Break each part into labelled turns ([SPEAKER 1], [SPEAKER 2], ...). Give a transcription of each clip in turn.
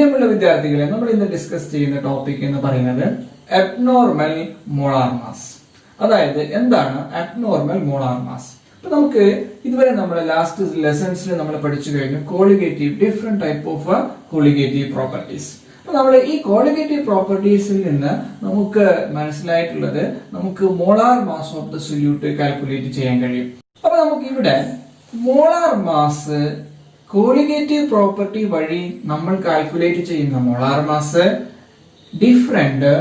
[SPEAKER 1] പ്രിയമുള്ള വിദ്യാർത്ഥികളെ, നമ്മൾ ഇന്ന് ഡിസ്കസ് ചെയ്യുന്ന ടോപ്പിക് എന്ന് പറയുന്നത് അബ്നോർമൽ മോളാർ മാസ്. അതായത് എന്താണ് അബ്നോർമൽ മോളാർ മാസ്? അപ്പൊ നമുക്ക് ഇതുവരെ നമ്മുടെ ലാസ്റ്റ് ലെസൺസിൽ നമ്മൾ പഠിച്ചു കഴിഞ്ഞു colligative, different type of colligative properties. അപ്പൊ നമ്മൾ ഈ കോളിഗേറ്റീവ് പ്രോപ്പർട്ടീസിൽ നിന്ന് നമുക്ക് മനസ്സിലായിട്ടുള്ളത് നമുക്ക് molar mass of the solute calculate ചെയ്യാൻ കഴിയും. അപ്പൊ നമുക്ക് ഇവിടെ മോളാർ മാസ് കോളിഗേറ്റീവ് പ്രോപ്പർട്ടി വഴി നമ്മൾ കാൽക്കുലേറ്റ് ചെയ്യുന്ന molar mass different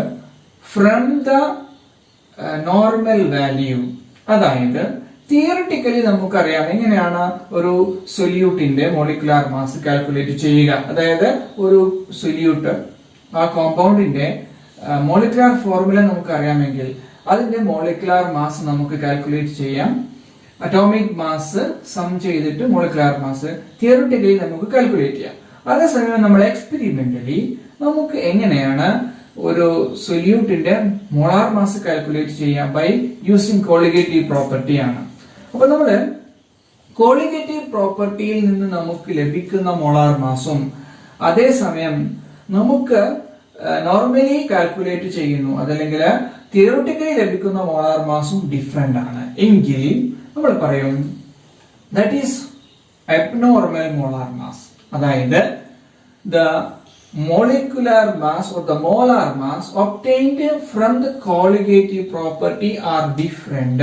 [SPEAKER 1] from the normal value. അതായത് തിയറിറ്റിക്കലി നമുക്കറിയാം എങ്ങനെയാണ് ഒരു സൊല്യൂട്ടിന്റെ മോളിക്കുലാർ മാസ് കാൽക്കുലേറ്റ് ചെയ്യുക. അതായത് ഒരു സൊല്യൂട്ട് ആ കോമ്പൗണ്ടിന്റെ മോളിക്കുലാർ ഫോർമുല നമുക്കറിയാമെങ്കിൽ അതിന്റെ മോളിക്കുലാർ മാസ് നമുക്ക് കാൽക്കുലേറ്റ് ചെയ്യാം. അറ്റോമിക് മാസ് സം ചെയ്തിട്ട് മോളിക്കുലാർ മാസ് തിയറിറ്റിക്കലി നമുക്ക് കാൽക്കുലേറ്റ് ചെയ്യാം. അതേസമയം നമ്മൾ എക്സ്പെരിമെന്റലി നമുക്ക് എങ്ങനെയാണ് ഒരു സൊല്യൂട്ടിന്റെ മോളാർ മാസ് കാൽക്കുലേറ്റ് ചെയ്യാം? ബൈ യൂസിങ് കോളിഗേറ്റീവ് പ്രോപ്പർട്ടി ആണ്. അപ്പൊ നമ്മള് കോളിഗേറ്റീവ് പ്രോപ്പർട്ടിയിൽ നിന്ന് നമുക്ക് ലഭിക്കുന്ന മോളാർ മാസും അതേസമയം നമുക്ക് നോർമലി കാൽക്കുലേറ്റ് ചെയ്യുന്നു അതല്ലെങ്കിൽ തിയറിറ്റിക്കലി ലഭിക്കുന്ന മോളാർ മാസും ഡിഫറെന്റ് ആണ് എങ്കിൽ നമ്മൾ പറയും that is abnormal molar mass. അതായത് the molecular mass or the molar mass obtained from the colligative property are different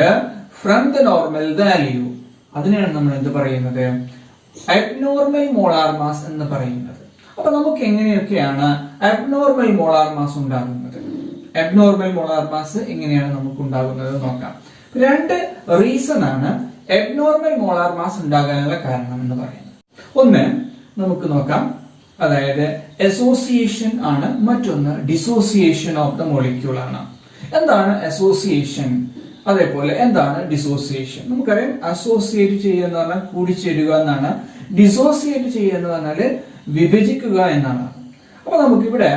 [SPEAKER 1] from the normal value. അതിനെയാണ് നമ്മൾ എന്ത് പറയുന്നത്? അബ്നോർമൽ മോളാർ മാസ് എന്ന് പറയുന്നത്. അപ്പൊ നമുക്ക് എങ്ങനെയൊക്കെയാണ് അബ്നോർമൽ മോളാർ മാസ് ഉണ്ടാകുന്നത്? അബ്നോർമൽ മോളാർ മാസ് എങ്ങനെയാണ് നമുക്ക് ഉണ്ടാകുന്നത് നോക്കാം. രണ്ട് റീസൺ ആണ് അബ്നോർമൽ മോളാർ മാസ് ഉണ്ടാകാനുള്ള കാരണം എന്ന് പറയുന്നത്. ഒന്ന് നമുക്ക് നോക്കാം, അതായത് അസോസിയേഷൻ ആണ്, മറ്റൊന്ന് ഡിസോസിയേഷൻ ഓഫ് ദ മോളിക്യൂൾ ആണ്. എന്താണ് അസോസിയേഷൻ, അതേപോലെ എന്താണ് ഡിസോസിയേഷൻ? നമുക്കറിയാം അസോസിയേറ്റ് ചെയ്യുക എന്ന് പറഞ്ഞാൽ കൂടിച്ചേരുക എന്നാണ്, ഡിസോസിയേറ്റ് ചെയ്യുക എന്ന് പറഞ്ഞാൽ വിഭജിക്കുക എന്നാണ്. അപ്പൊ നമുക്കിവിടെ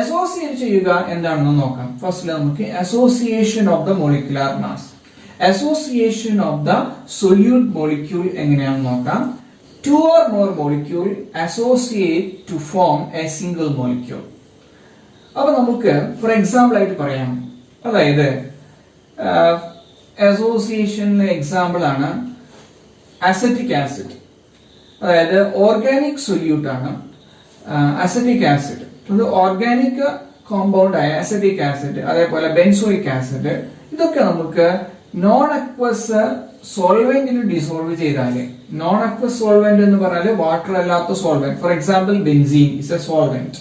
[SPEAKER 1] അസോസിയേറ്റ് ചെയ്യുക എന്താണെന്ന് നോക്കാം. ഫസ്റ്റ് നമുക്ക് association of the molecular mass, association of the solute molecule എങ്ങനെയാണെന്ന് നോക്കാം. Two or more molecule associate to form a single molecule. അപ്പൊ നമുക്ക് ഫോർ എക്സാമ്പിൾ ആയിട്ട് പറയാം, അതായത് അസോസിയേഷന് എക്സാമ്പിൾ ആണ് അസറ്റിക് ആസിഡ്. അതായത് ഓർഗാനിക് സൊല്യൂട്ട് ആണ് അസറ്റിക് ആസിഡ്. അത് ഓർഗാനിക് കോമ്പൗണ്ട് ആയ അസറ്റിക് ആസിഡ്, അതേപോലെ ബെൻസോയിക് ആസിഡ്, ഇതൊക്കെ നമുക്ക് നോൺ അക്വസ് സോൾവെന്റിൽ ഡിസോൾവ് ചെയ്താല്, നോൺ അക്വസ് സോൾവെന്റ് എന്ന് പറഞ്ഞാൽ വാട്ടർ അല്ലാത്ത solvent, for example benzene is A solvent.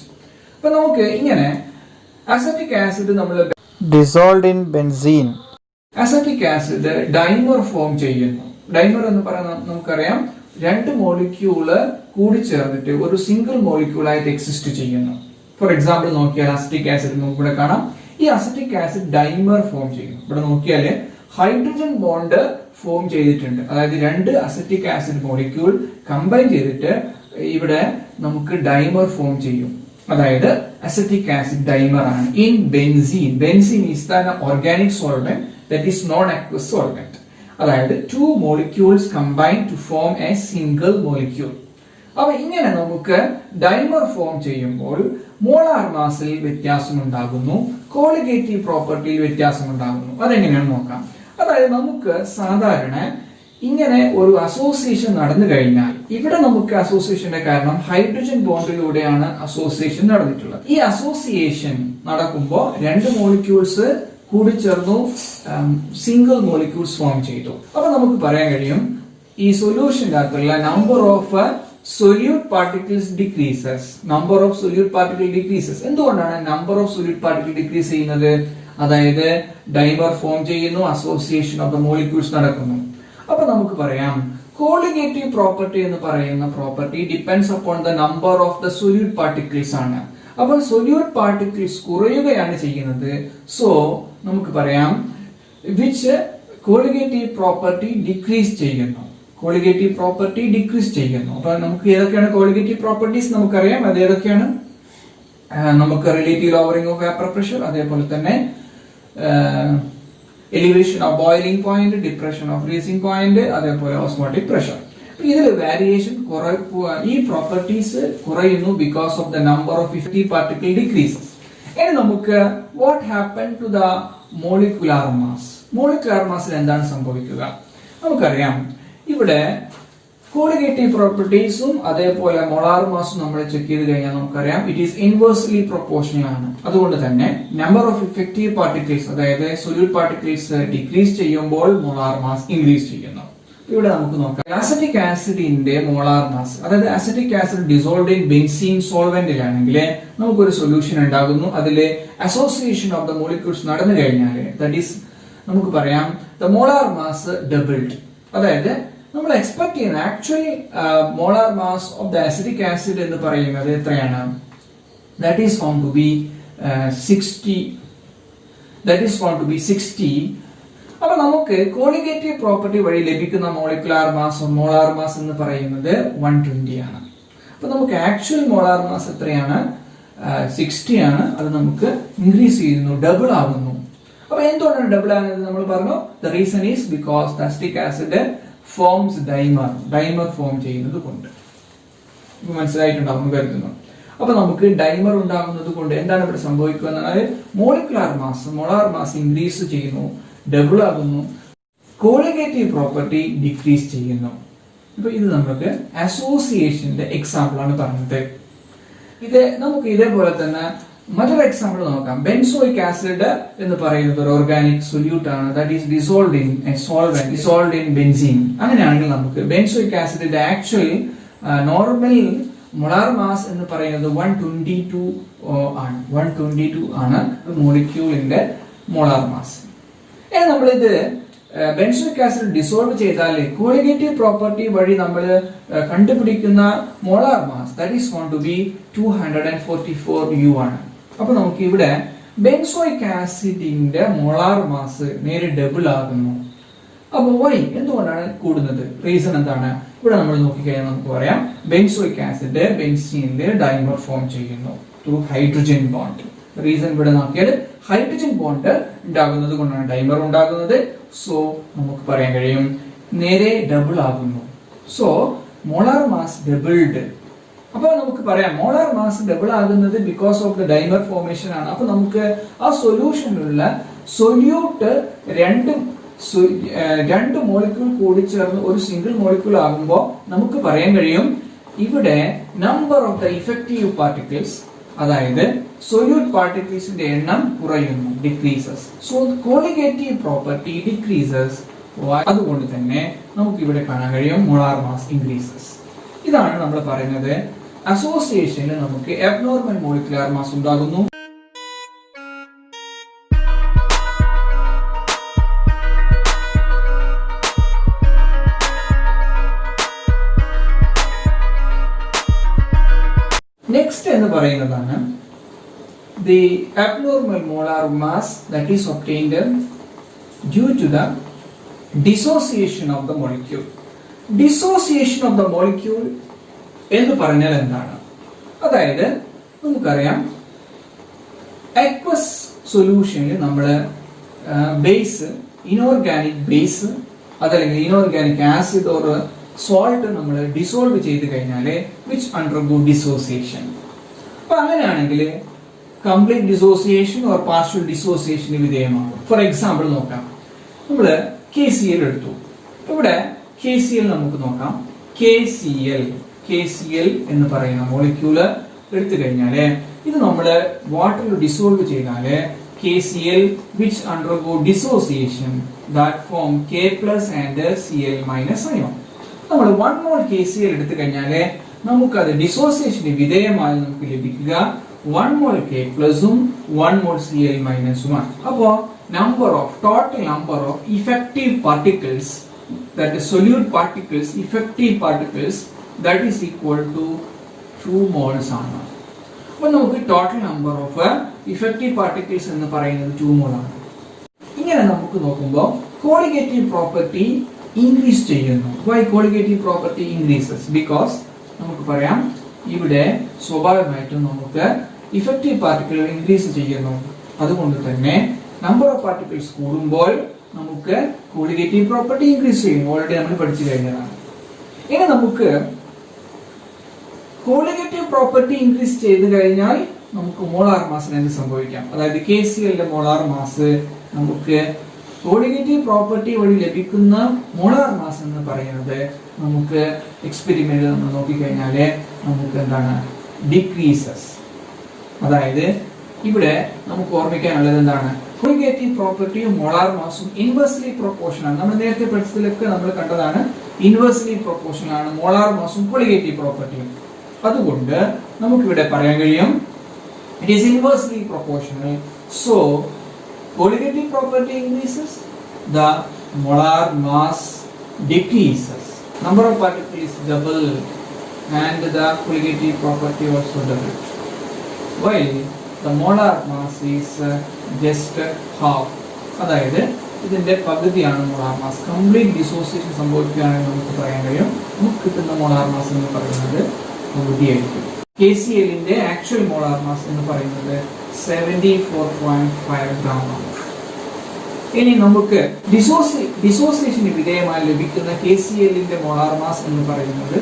[SPEAKER 1] അപ്പൊ നമുക്ക് ഇങ്ങനെ അസറ്റിക് ആസിഡ് നമ്മൾ
[SPEAKER 2] dissolved in benzene,
[SPEAKER 1] acetic acid dimer form ചെയ്യുന്നു. ഡൈമർ എന്ന് പറയുന്നത് നമുക്കറിയാം രണ്ട് മോളിക്യൂള് കൂടി ചേർന്നിട്ട് ഒരു സിംഗിൾ മോളിക്യൂൾ ആയിട്ട് എക്സിസ്റ്റ് ചെയ്യുന്നു. ഫോർ എക്സാമ്പിൾ നോക്കിയാൽ അസറ്റിക് ആസിഡ് നമുക്ക് ഇവിടെ കാണാം. ഈ അസറ്റിക് ആസിഡ് ഡൈമർ ഫോം ചെയ്യുന്നു. ഇവിടെ നോക്കിയാല് ഹൈഡ്രജൻ ബോണ്ട് ഫോം ചെയ്തിട്ടുണ്ട്. അതായത് രണ്ട് അസറ്റിക് ആസിഡ് മോളിക്യൂൾ കമ്പൈൻ ചെയ്തിട്ട് ഇവിടെ നമുക്ക് ഡൈമർ ഫോം ചെയ്യും. അതായത് അസറ്റിക് ആസിഡ് ഡൈമർ ആണ്. In benzene, benzene is the organic solvent that is non aqueous solvent. അതായത് two molecules combine to form a single molecule. അപ്പൊ ഇങ്ങനെ നമുക്ക് ഡൈമർ ഫോം ചെയ്യുമ്പോൾ മോളാർ മാസിൽ വ്യത്യാസം ഉണ്ടാകുന്നു, കോളിഗേറ്റീവ് പ്രോപ്പർട്ടിയിൽ വ്യത്യാസം ഉണ്ടാകുന്നു. അതെങ്ങനെയാണെന്ന് നോക്കാം. അതായത് നമുക്ക് സാധാരണ ഇങ്ങനെ ഒരു അസോസിയേഷൻ നടന്നു കഴിഞ്ഞാൽ, ഇവിടെ നമുക്ക് അസോസിയേഷന്റെ കാരണം ഹൈഡ്രജൻ ബോണ്ടിലൂടെയാണ് അസോസിയേഷൻ നടന്നിട്ടുള്ളത്. ഈ അസോസിയേഷൻ നടക്കുമ്പോൾ രണ്ട് മോളിക്യൂൾസ് കൂടിച്ചേർന്നു സിംഗിൾ മോളിക്യൂൾസ് ഫോം ചെയ്തു. അപ്പൊ നമുക്ക് പറയാൻ കഴിയും ഈ സൊല്യൂഷന്റെ അകത്തുള്ള number of solute particles decreases. Number of solute particle decreases. എന്തുകൊണ്ടാണ് number of solute particle decrease ചെയ്യുന്നത്? അതായത് ഡൈമർ ഫോം ചെയ്യുന്നു, അസോസിയേഷൻ ഓഫ് ദ മോളിക്യൂൾസ് നടക്കുന്നു. അപ്പൊ നമുക്ക് പറയാം കോളിഗേറ്റീവ് പ്രോപ്പർട്ടി എന്ന് പറയുന്ന property depends upon the number of the solute particles ആണ്. അപ്പോൾ സൊല്യൂട്ട് പാർട്ടിക്കിൾസ് കുറയുകയാണ് ചെയ്യുന്നത്. സോ നമുക്ക് പറയാം വിച്ച് കോളിഗേറ്റീവ് പ്രോപ്പർട്ടി ഡിക്രീസ് ചെയ്യുന്നു, കോളിഗേറ്റീവ് പ്രോപ്പർട്ടി ഡിക്രീസ് ചെയ്യുന്നു. അപ്പൊ നമുക്ക് ഏതൊക്കെയാണ് കോളിഗേറ്റീവ് പ്രോപ്പർട്ടീസ് നമുക്കറിയാം. അത് ഏതൊക്കെയാണ്? നമുക്ക് relative lowering of vapour pressure, അതേപോലെ തന്നെ elevation of boiling point, depression of freezing point, അതേപോലെ osmotic pressure. ഇതിൽ വാരിയേഷൻ ഈ പ്രോപ്പർട്ടീസ് കുറയുന്നു because of the number of effective particle decreases. ഇനി നമുക്ക് what happen to the molecular mass. Molecular മാസിൽ എന്താണ് സംഭവിക്കുക? നമുക്കറിയാം ഇവിടെ കോളിഗേറ്റീവ് പ്രോപ്പർട്ടീസും അതേപോലെ മോളാർ മാസും നമ്മൾ ചെക്ക് ചെയ്ത് കഴിഞ്ഞാൽ നമുക്കറിയാം ഇറ്റ് ഈസ് ഇൻവേഴ്സ്ലി പ്രൊപ്പോർഷണൽ ആണ്. അതുകൊണ്ട് തന്നെ നമ്പർ ഓഫ് ഇഫക്റ്റീവ് പാർട്ടിക്കിൾസ് അതായത് സൊല്യൂട്ട് പാർട്ടിക്കിൾസ് ഡിക്രീസ് ചെയ്യുമ്പോൾ മോളാർ മാസ് ഇൻക്രീസ് ചെയ്യുന്നു. ഇവിടെ നമുക്ക് നോക്കാം അസറ്റിക് ആസിഡിന്റെ മോളാർ മാസ്, അതായത് acetic acid dissolved in benzene സോൾവെന്റിലാണെങ്കിൽ നമുക്കൊരു സൊല്യൂഷൻ ഉണ്ടാകുന്നു. അതിലെ അസോസിയേഷൻ ഓഫ് ദ മോളിക്യൂൾസ് നടന്നു കഴിഞ്ഞാൽ ദാറ്റ് ഈസ് നമുക്ക് പറയാം ദ മോളാർ മാസ് ഡബിൾഡ്. അതായത് നമ്മൾ എക്സ്പെക്ട് ചെയ്യുന്ന actually molar mass of the acidic acid എന്ന് പറയുന്നത് എത്രയാണ്? That is found to be 60. അപ്പൊ നമുക്ക് കോളിഗേറ്റീവ് പ്രോപ്പർട്ടി വഴി ലഭിക്കുന്ന മോളിക്കുലാർ മാസ് മോളാർ മാസ് എന്ന് പറയുന്നത് 120 ആണ്. അപ്പൊ നമുക്ക് ആക്ച്വൽ മോളാർ മാസ് എത്രയാണ്? 60 ആണ്. അത് നമുക്ക് ഇൻക്രീസ് ചെയ്യുന്നു, ഡബിൾ ആകുന്നു. അപ്പൊ എന്തുകൊണ്ടാണ് ഡബിൾ ആകുന്നത്? നമ്മൾ പറഞ്ഞു the reason is because the acetic acid forms dimer form ചെയ്യുന്നത് കൊണ്ട്. ഇപ്പൊ മനസ്സിലായിട്ടുണ്ടാവും കരുതുന്നു. അപ്പൊ നമുക്ക് ഡൈമർ ഉണ്ടാകുന്നത് കൊണ്ട് എന്താണ് ഇവിടെ സംഭവിക്കുക എന്നാൽ molecular mass molar mass increase ചെയ്യുന്നു, ഡബിൾ ആകുന്നു, കോളിഗേറ്റീവ് പ്രോപ്പർട്ടി ഡിക്രീസ് ചെയ്യുന്നു. ഇപ്പൊ ഇത് നമുക്ക് അസോസിയേഷന്റെ എക്സാമ്പിൾ ആണ് പറഞ്ഞത്. ഇത് നമുക്ക് ഇതേപോലെ തന്നെ മറ്റൊരു എക്സാമ്പിൾ നോക്കാം. ബെൻസോയിക് ആസിഡ് എന്ന് പറയുന്നത് ഒരു ഓർഗാനിക് സൊല്യൂട്ട് ആണ്. That is dissolved in a solvent, dissolved in benzene. അങ്ങനെയാണെങ്കിൽ നമുക്ക് ബെൻസോയിക് ആസിഡിന്റെ ആക്ച്വൽ നോർമൽ മോളാർ മാസ് എന്ന് പറയുന്നത് 122 ആണ്. 122 ആണ് മോളിക്യൂളിന്റെ മോളാർ മാസ്. നമ്മളിത് ബെൻസോയിക് ആസിഡ് ഡിസോൾവ് ചെയ്താൽ കോളിഗേറ്റീവ് പ്രോപ്പർട്ടി വഴി നമ്മൾ കണ്ടുപിടിക്കുന്ന molar mass that is going to be 244 U ആണ്. അപ്പൊ നമുക്ക് ഇവിടെ ബെൻസോയിക് ആസിഡിന്റെ മോളാർ മാസ് നേരെ ഡബിൾ ആകുന്നു. അപ്പൊ വൈ എന്തുകൊണ്ടാണ് കൂടുന്നത്? റീസൺ എന്താണ്? ഇവിടെ നമ്മൾ നോക്കിക്കഴിഞ്ഞാൽ നമുക്ക് പറയാം ബെൻസോയിക് ആസിഡ് ബെൻസീനിൽ ഡൈമർ ഫോം ചെയ്യുന്നു ത്രൂ ഹൈഡ്രജൻ ബോണ്ട്. റീസൺ ഇവിടെ നോക്കിയാൽ ഹൈഡ്രജൻ ബോണ്ട് ഉണ്ടാകുന്നത് കൊണ്ടാണ് ഡൈമർ ഉണ്ടാകുന്നത്. സോ നമുക്ക് പറയാൻ കഴിയും നേരെ ഡബിൾ ആകുന്നു. So molar mass doubled. അപ്പൊ നമുക്ക് പറയാം മോളാർ മാസ് ഡബിൾ ആകുന്നത് because of the dimer formation ആണ്. അപ്പൊ നമുക്ക് ആ സൊല്യൂഷനിലുള്ള സൊല്യൂട്ട് രണ്ട് മോളിക്യൂൾ കൂടി ചേർന്ന് ഒരു സിംഗിൾ മോളിക്യൂൾ ആകുമ്പോൾ നമുക്ക് പറയാൻ കഴിയും ഇവിടെ number of the effective particles അതായത് സൊല്യൂട്ട് പാർട്ടിക്കിൾസിന്റെ എണ്ണം കുറയുന്നു, decreases. So colligative property decreases. അതുകൊണ്ട് തന്നെ നമുക്ക് ഇവിടെ കാണാൻ കഴിയും മോളാർ മാസ് ഇൻക്രീസസ്. ഇതാണ് നമ്മൾ പറയുന്നത് അസോസിയേഷനിൽ നമുക്ക് അബ്നോർമൽ മോളിക്കുലാർ മാസ് ഉണ്ടാകുന്നു. നെക്സ്റ്റ് എന്ന് പറയുന്നതാണ് the abnormal molar mass that is obtained due to the dissociation of the molecule. Dissociation of the molecule എന്ന് പറഞ്ഞാൽ എന്താണ്? അതായത് നമുക്കറിയാം aqueous സൊല്യൂഷനിൽ നമ്മൾ ബേസ് ഇനോർഗാനിക് ബേസ് അതല്ലെങ്കിൽ ഇനോർഗാനിക് ആസിഡ് ഓർ സോൾട്ട് നമ്മൾ ഡിസോൾവ് ചെയ്ത് കഴിഞ്ഞാൽ വിച്ച് അണ്ടർഗോ ഡിസോസിയേഷൻ. അപ്പൊ അങ്ങനെയാണെങ്കിൽ കംപ്ലീറ്റ് ഡിസോസിയേഷൻ ഓർ പാർഷ്യൽ ഡിസോസിയേഷന് വിധേയമാകും. ഫോർ എക്സാമ്പിൾ നോക്കാം, നമ്മൾ KCl എടുത്തു. ഇവിടെ KCl നമുക്ക് നോക്കാം. KCl എന്ന് പറയുന്ന മോളിക്യൂള് എടുത്തു കഴിഞ്ഞാല് ഇത് നമ്മൾ വാട്ടറിൽ ഡിസോൾവ് ചെയ്താല് KCl which undergo dissociation that form K plus and Cl minus ion. നമ്മൾ 1 mole KCl എടുത്തു കഴിഞ്ഞാല് നമുക്ക് അത് ഡിസോസിയേഷന് വിധേയമായി നമുക്ക് ലഭിക്കുക 1 mole K plus 1 mole Cl minus 1. അപ്പോൾ total number of effective particles, that is solute particles, effective particles, that is equal to 2 moles ആണ്. അപ്പോൾ നമുക്ക് total number of effective particles എന്ന് പറയുന്നത് 2 മോൾ ആണ്. ഇങ്ങനെ നമുക്ക് നോക്കുമ്പോൾ കോളിഗേറ്റീവ് പ്രോപ്പർട്ടി ഇൻക്രീസ് ചെയ്യുന്നു. Why colligative property increases? Because നമുക്ക് പറയാം ഇവിടെ സ്വാഭാവികമായിട്ടും നമുക്ക് ഇഫക്റ്റീവ് പാർട്ടിക്കിൾ ഇൻക്രീസ് ചെയ്യുന്നു. അതുകൊണ്ട് തന്നെ നമ്പർ ഓഫ് പാർട്ടിക്കിൾസ് കൂടുമ്പോൾ നമുക്ക് കോളിഗേറ്റീവ് പ്രോപ്പർട്ടി ഇൻക്രീസ് ചെയ്യും. ഓൾറെഡി നമ്മൾ പഠിച്ചു കഴിഞ്ഞതാണ്. ഇനി നമുക്ക് കോളിഗേറ്റീവ് പ്രോപ്പർട്ടി ഇൻക്രീസ് ചെയ്ത് കഴിഞ്ഞാൽ നമുക്ക് മോളാർ മാസിന് എന്ത് സംഭവിക്കാം? അതായത് KClന്റെ മോളാർ മാസ് നമുക്ക് കോളിഗേറ്റീവ് പ്രോപ്പർട്ടി വഴി ലഭിക്കുന്ന മോളാർ മാസ് എന്ന് പറയുന്നത് നമുക്ക് എക്സ്പെരിമെന്റ് നമ്മൾ നോക്കിക്കഴിഞ്ഞാൽ നമുക്ക് എന്താണ് ഡിക്രീസസ്. അതായത് ഇവിടെ നമുക്ക് ഓർമ്മിക്കാനുള്ളത് എന്താണ്? കോളിഗേറ്റീവ് പ്രോപ്പർട്ടിയും മോളാർ മാസും ഇൻവേഴ്സ്ലി പ്രൊപ്പോർഷണൽ ആണ്. നമ്മൾ നേരത്തെ പഠിച്ചതിലൊക്കെ നമ്മൾ കണ്ടതാണ് ഇൻവേഴ്സ്ലി പ്രൊപ്പോർഷണൽ ആണ് മോളാർ മാസും കോളിഗേറ്റീവ് പ്രോപ്പർട്ടിയും. അതുകൊണ്ട് നമുക്കിവിടെ പറയാൻ കഴിയും it is inversely proportional. So colligative property increases, the molar mass decreases. Number of particles is double and the colligative property also double, while the molar mass is just half. അതായത് ഇതിന്റെ പകുതിയാണ് molar mass. Complete dissociation സംഭവിക്കുകയാണെങ്കിൽ നമുക്ക് പറയാൻ കഴിയും നമുക്ക് കിട്ടുന്ന molar mass എന്ന് പറയുന്നത് പകുതിയായിരിക്കും. KClന്റെ ആക്ച്വൽ മോളാർ മാസ് എന്ന് പറയുന്നത് 74.5 ഗ്രാം ആണ്. ഇനി നമുക്ക് ഡിസോസിയേഷന് വിധേയമായി ലഭിക്കുന്ന KClന്റെ മോളാർ മാസ് എന്ന് പറയുന്നത്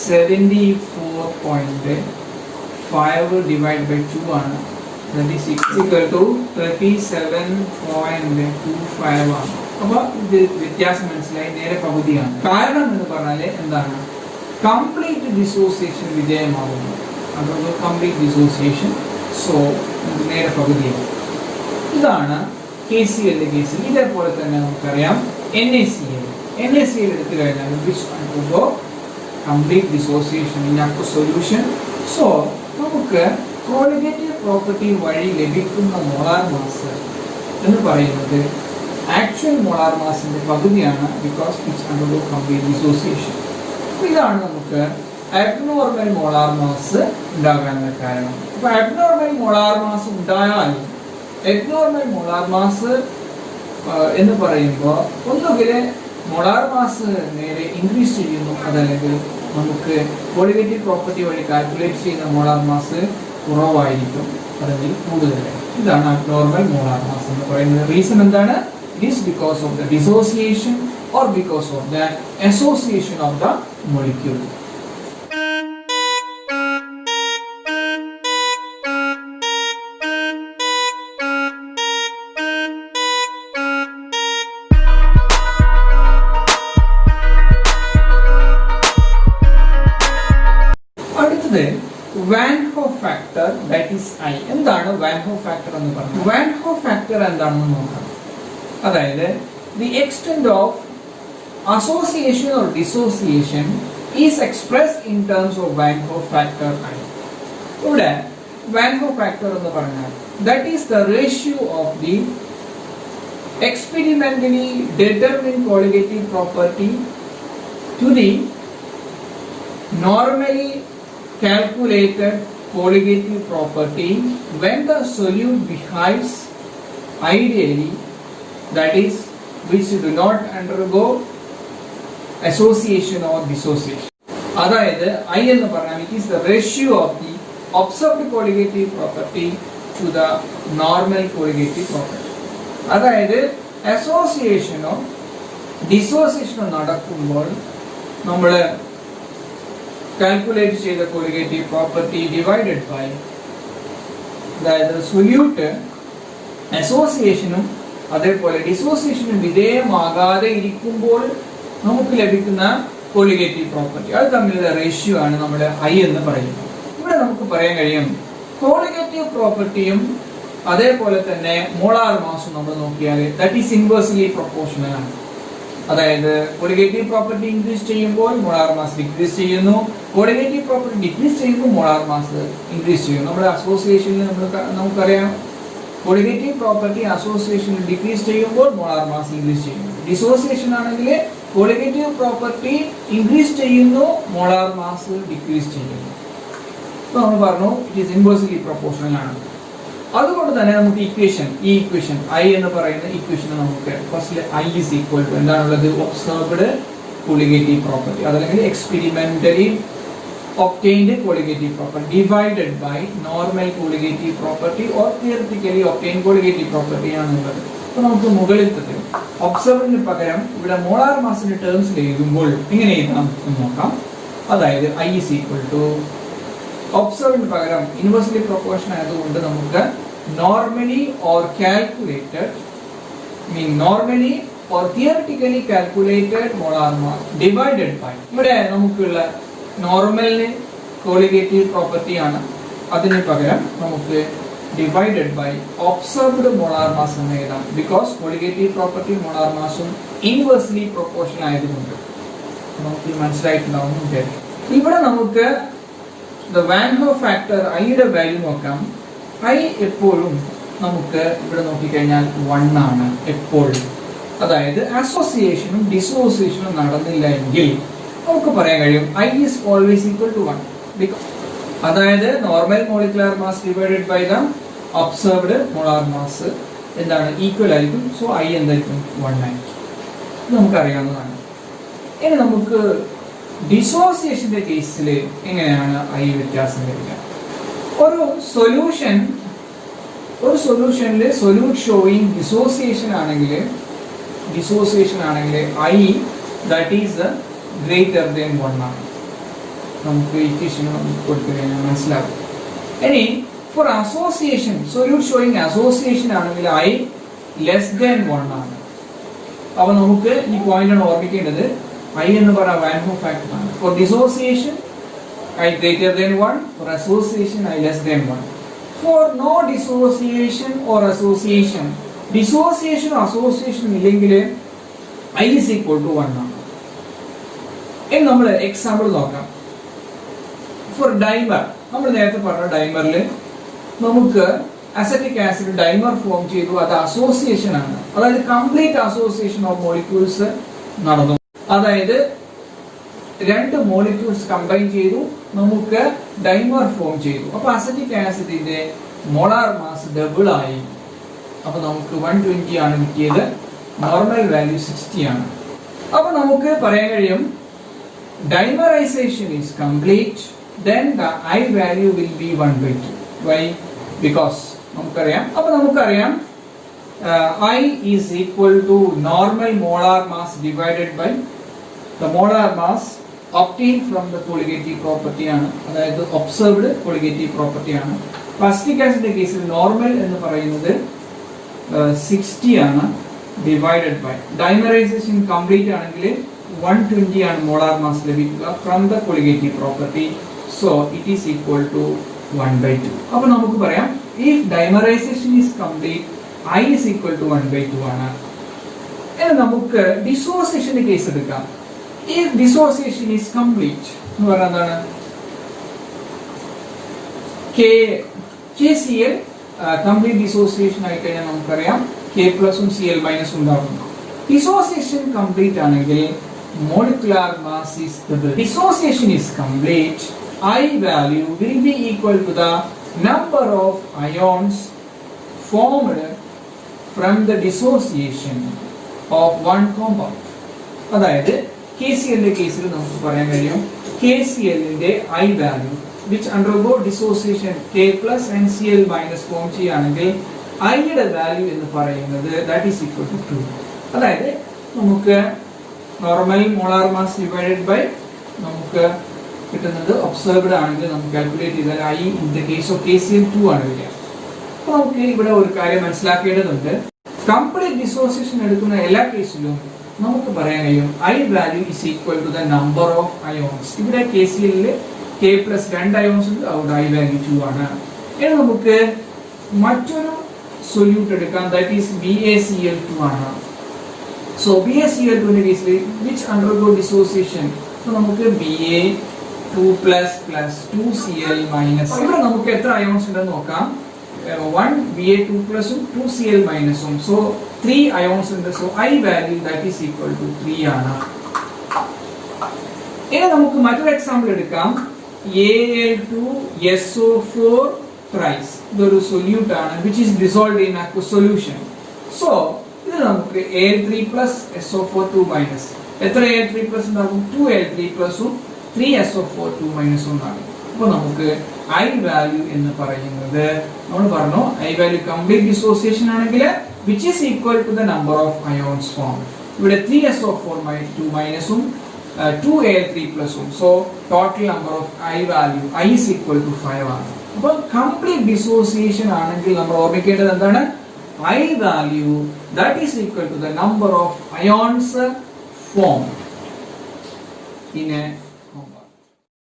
[SPEAKER 1] 74.5 ഡിവൈഡ് ബൈ 2 ആണ്. That is equal to 37.25 ആണ്. അപ്പൊ ഇത് വ്യത്യാസം മനസ്സിലായി, നേരെ പകുതിയാണ്. കാരണം എന്ന് പറഞ്ഞാല് എന്താണ്? കംപ്ലീറ്റ് ഡിസോസിയേഷൻ വിധേയമാകുന്നു. അതൊരു കംപ്ലീറ്റ് ഡിസോസിയേഷൻ. സോ നേരെ പകുതിയാണ്. ഇതാണ് KCl കേസ്. ഇതേപോലെ തന്നെ നമുക്കറിയാം NaCl എടുത്തു കഴിഞ്ഞാൽ complete dissociation in aqua solution. So നമുക്ക് കോളിഗേറ്റീവ് പ്രോപ്പർട്ടി വഴി ലഭിക്കുന്ന മോളാർ മാസ് എന്ന് പറയുന്നത് ആക്ച്വൽ മോളാർ മാസിന്റെ പകുതിയാണ്. Because it's undergo complete dissociation. ഇതാണ് നമുക്ക് അബ്നോർമൽ മോളാർ മാസ് ഉണ്ടാകാനുള്ള കാരണം. അപ്പൊ അബ്നോർമൽ മോളാർ മാസ് ഉണ്ടായാൽ എബ്നോർമൽ മോളാർ മാസ് എന്ന് പറയുമ്പോൾ ഒന്നുകിൽ മോളാർ മാസ് നേരെ ഇൻക്രീസ് ചെയ്യുന്നു, അതല്ലെങ്കിൽ നമുക്ക് കോളിഗേറ്റീവ് പ്രോപ്പർട്ടി വഴി കാൽക്കുലേറ്റ് ചെയ്യുന്ന മോളാർ മാസ് കുറവായിരിക്കും, അല്ലെങ്കിൽ കൂടുതലായിരിക്കും. ഇതാണ് അബ്നോർമൽ മോളാർ മാസ് എന്ന് പറയുന്നത്. റീസൺ എന്താണ്? It is because of the dissociation or because of the association of the molecule. അടുത്തത് van Hoff factor, that is I. എന്താണ് വാൻ ഹോഫ് ഫാക്ടർ എന്ന് പറയുന്നത്? വാൻ ഹോഫ് ഫാക്ടർ എന്താണെന്ന് നോക്കാം. അതായത് the extent of association or dissociation is expressed in terms of Van Hoff factor I. ഇവിടെ Van Hoff factor എന്ന് പറഞ്ഞാൽ that is the ratio of the experimentally determined colligative property to the normally calculated colligative property when the solute behaves ideally, that is which do not undergo association or dissociation. അതായത് I എന്ന് പറഞ്ഞാൽ it is the ratio of the observed colligative property to the normal colligative property. അതായത് അസോസിയേഷനോ ഡിസോസിയേഷനോ നടക്കുമ്പോൾ നമ്മൾ calculate ചെയ്ത colligative property divided by, അതായത് solute അസോസിയേഷനും അതേപോലെ ഡിസോസിയേഷന് വിധേയമാകാതെ ഇരിക്കുമ്പോൾ നമുക്ക് ലഭിക്കുന്ന കോളിഗേറ്റീവ് പ്രോപ്പർട്ടി, അത് തമ്മിലുള്ള റേഷ്യോ ആണ് നമ്മുടെ I എന്ന് പറയുന്നത്. ഇവിടെ നമുക്ക് പറയാൻ കഴിയും കോളിഗേറ്റീവ് പ്രോപ്പർട്ടിയും അതേപോലെ തന്നെ മോളാർ മാസും നമ്മൾ നോക്കിയാൽ ദാറ്റ് ഈസ് ഇൻവേഴ്സ്ലി പ്രൊപ്പോർഷണൽ ആണ്. അതായത് കോളിഗേറ്റീവ് പ്രോപ്പർട്ടി ഇൻക്രീസ് ചെയ്യുമ്പോൾ മോളാർ മാസ് ഡിക്രീസ് ചെയ്യുന്നു, കോളിഗേറ്റീവ് പ്രോപ്പർട്ടി ഡിക്രീസ് ചെയ്യുമ്പോൾ മോളാർ മാസ് ഇൻക്രീസ് ചെയ്യുന്നു. നമ്മുടെ അസോസിയേഷനിൽ നമുക്കറിയാം കോളിഗേറ്റീവ് പ്രോപ്പർട്ടി അസോസിയേഷനിൽ ഡിക്രീസ് ചെയ്യുമ്പോൾ മോളാർ മാസ് ഇൻക്രീസ് ചെയ്യുന്നു. ഡിസോസിയേഷൻ ആണെങ്കിൽ കോളിഗേറ്റീവ് പ്രോപ്പർട്ടി ഇൻക്രീസ് ചെയ്യുന്നു, മോളാർ മാസ് ഡിക്രീസ് ചെയ്യുന്നു. ഇപ്പോൾ നമ്മൾ പറഞ്ഞു ഇറ്റ് ഈസ് ഇൻവേഴ്സ്ലി പ്രൊപ്പോർഷണൽ ആണ്. അതുകൊണ്ട് തന്നെ നമുക്ക് ഈ ഇക്വേഷൻ I എന്ന് പറയുന്ന ഇക്വേഷൻ നമുക്ക് first I is equal to എന്താണുള്ളത്? ഒബ്സർവ്ഡ് കോളിഗേറ്റീവ് പ്രോപ്പർട്ടി അതല്ലെങ്കിൽ experimentally obtained colligative property divided by normal colligative property or theoretically obtained colligative property ആണുള്ളത്. അപ്പൊ നമുക്ക് മുകളിലത്തെ ഒബ്സർവറിന് പകരം ഇവിടെ മോളാർ മാസിന്റെ ടേംസിൽ എഴുതുമ്പോൾ എങ്ങനെ എഴുതാം എന്ന് നോക്കാം. അതായത് ഐ ഇസ് ഈക്വൽ ടു ഒബ്സർവറിന് പകരം ഇൻവേഴ്സ്ലി പ്രൊപ്പോർഷൻ ആയതുകൊണ്ട് നമുക്ക് normally or calculated normally or theoretically calculated molar mass divided by ഇവിടെ നമുക്കുള്ള നോർമലിന് കോളിഗേറ്റീവ് പ്രോപ്പർട്ടി ആണ്, അതിന് പകരം നമുക്ക് divided by observed molar mass എന്ന് എഴുതാം. ബിക്കോസ് കോളിഗേറ്റീവ് പ്രോപ്പർട്ടി മോളാർ മാസും ഇൻവേഴ്സ്ലി പ്രൊപ്പോർഷണൽ ആയതുകൊണ്ട് നമുക്ക് മനസ്സിലായിട്ടുണ്ടാവും വിചാരിക്കും. ഇവിടെ നമുക്ക് വാൻ ഹോഫ് ഫാക്ടർ ഐയുടെ വാല്യൂ നോക്കാം. ഐ എപ്പോഴും നമുക്ക് ഇവിടെ നോക്കിക്കഴിഞ്ഞാൽ 1 ആണ് എപ്പോഴും. അതായത് അസോസിയേഷനും ഡിസോസിയേഷനും നടന്നില്ല എങ്കിൽ നമുക്ക് പറയാൻ കഴിയും I is always equal to 1. അതായത് normal molecular mass divided by the observed molar mass എന്താണ് ഈക്വൽ ആയിരിക്കും. സോ ഐ എന്തായിരിക്കും 1 ആയിരിക്കും. ഇത് നമുക്കറിയാവുന്നതാണ്. ഇനി നമുക്ക് ഡിസോസിയേഷന്റെ കേസിൽ എങ്ങനെയാണ് ഐ വ്യത്യാസം വരിക? ഒരു സൊല്യൂഷനിൽ സൊല്യൂട്ട് ഷോയിങ് ഡിസോസിയേഷൻ ആണെങ്കിൽ I that is greater than 1 ആണ്. നമുക്ക് ഇക്വേഷൻ കൊടുത്തു കഴിഞ്ഞാൽ മനസ്സിലാവും. ഇനി for association solute showing association ആണെങ്കിൽ ഐ ലെസ് ദാൻ 1 ആണ്. അപ്പൊ നമുക്ക് ഈ പോയിന്റ് ആണ് ഓർമ്മിക്കേണ്ടത്. ഐ എന്ന് പറയുന്ന വാൻ ഹോഫ് ഫാക്ടർ ആണ്. For dissociation I greater than 1, for association I less than 1. For no dissociation or association ഇല്ലെങ്കിൽ ഐ ഇസ് ഈക്വൽ ടു 1 ആണ്. ഇനി നമ്മൾ എക്സാമ്പിൾ നോക്കാം. ഫോർ ഡൈമർ, നമ്മൾ നേരത്തെ പറഞ്ഞ ഡൈമറിൽ നമുക്ക് അസറ്റിക് ആസിഡ് ഡൈമർ ഫോം ചെയ്തു. അത് അസോസിയേഷൻ ആണ്. അതായത് കംപ്ലീറ്റ് അസോസിയേഷൻ ഓഫ് മോളിക്യൂൾസ് നടന്നു. അതായത് 2 മോളിക്യൂൾസ് കമ്പൈൻ ചെയ്തു, നമുക്ക് ഡൈമർ ഫോം ചെയ്തു. അപ്പൊ അസറ്റിക് ആസിഡിന്റെ മോളാർ മാസ് ഡബിൾ ആയി. അപ്പൊ നമുക്ക് 120 ആണ് കിട്ടിയത്. നോർമൽ വാല്യൂ 60 ആണ്. അപ്പൊ നമുക്ക് പറയാൻ കഴിയും dimerization is complete, then the I value will be 1/2. Why? Because നമുക്കറിയാം I is equal to normal molar mass divided by the molar mass obtained from the colligative property ആണ്. അതായത് observed colligative property ആണ്. Acetic ആസിഡിന്റെ കേസിൽ normal എന്ന് പറയുന്നത് 60 ആണ് divided by dimerisation complete ആണെങ്കിൽ 120 ആണ് മോളാർ മാസ് ലഭിക്കുക from the colligative property. So it is equal to 1/2. അപ്പൊ നമുക്ക് പറയാം if dimerization is complete I is equal to 1/2 ആണ്. ഇനി നമുക്ക് ഡിസോസിയേഷന്റെ കേസ് എടുക്കാം. ഇഫ് ഡിസോസിയേഷൻ ഈസ് കംപ്ലീറ്റ് എന്ന് പറഞ്ഞാൽ എന്താണ്? KCl കംപ്ലീറ്റ് ഡിസോസിയേഷൻ ആയി കഴിഞ്ഞാൽ നമുക്കറിയാം K പ്ലസും Cl മൈനസും ഉണ്ടാകും. ഡിസോസിയേഷൻ കംപ്ലീറ്റ് ആണെങ്കിൽ molecular mass is double. Dissociation is complete. I value will be equal to the number of ions formed from the dissociation of one compound. അതായത് KCl ന്റെ കേസിൽ നമുക്ക് പറയാൻ കഴിയും KCl ന്റെ I value which undergo dissociation K plus and Cl minus form ചെയ്യുകയാണെങ്കിൽ I യുടെ value എന്ന് പറയുന്നത് that is equal to 2. അതായത് നമുക്ക് normal molar mass divided by നമുക്ക് കിട്ടുന്നത് ഒബ്സർവ്ഡ് ആണെങ്കിൽ നമുക്ക് കാൽക്കുലേറ്റ് ചെയ്താൽ I in the case of KCl 2 ആണ് വരിക. അപ്പോൾ നമുക്ക് ഇവിടെ ഒരു കാര്യം മനസ്സിലാക്കേണ്ടതുണ്ട്. കംപ്ലീറ്റ് ഡിസോസിയേഷൻ എടുക്കുന്ന എല്ലാ കേസിലും നമുക്ക് പറയാൻ കഴിയും I value is equal to the number of ions. ഇവിടെ KCl K പ്ലസ് 2 അയോൺസ് ഉണ്ട്, അവിടെ ഐ വാല്യൂ 2 ആണ്. ഇനി നമുക്ക് മറ്റൊരു സൊല്യൂട്ട് എടുക്കാം, ദാറ്റ് ഈസ് BaCl2 ആണ്. So BaCl2 ന്റെ കേസിൽ which undergo dissociation, so നമുക്ക് Ba2 plus 2Cl minus. ഇവിടെ നമുക്ക് എത്ര അയോൺസ് ഉണ്ടെന്ന് നോക്കാം. 1 Ba2 plus 2 Cl minus. So 3 ions ഉണ്ട്. So I value that is equal to 3 ആണ്. ഇനി നമുക്ക് മറ്റൊരു എക്സാമ്പിൾ എടുക്കാം. Al2SO4 thrice. ഇതൊരു സൊല്യൂട്ട് ആണ് which is dissolved in aqueous solution. So ഇത് നമുക്ക് Al3 plus SO4 2 minus. എത്ര Al3 plus ഉണ്ടാകും? 2Al3 plus 3SO4 2 minus ഉണ്ടാകും. അപ്പോൾ നമുക്ക് I value എന്ന് പറയുന്നത് നമ്മൾ പറഞ്ഞു I value complete dissociation ആണെങ്കിൽ which is equal to the number of ions formed. ഇവിടെ 3SO4 2 മൈനസും 2Al3 പ്ലസും. So total number of I value I is equal to 5 ആണ്. അപ്പോൾ കംപ്ലീറ്റ് ഡിസോസിയേഷൻ ആണെങ്കിൽ നമ്മൾ ഓർമ്മിക്കേണ്ടത് എന്താണ്? I value that is equal to the number of ions formed in a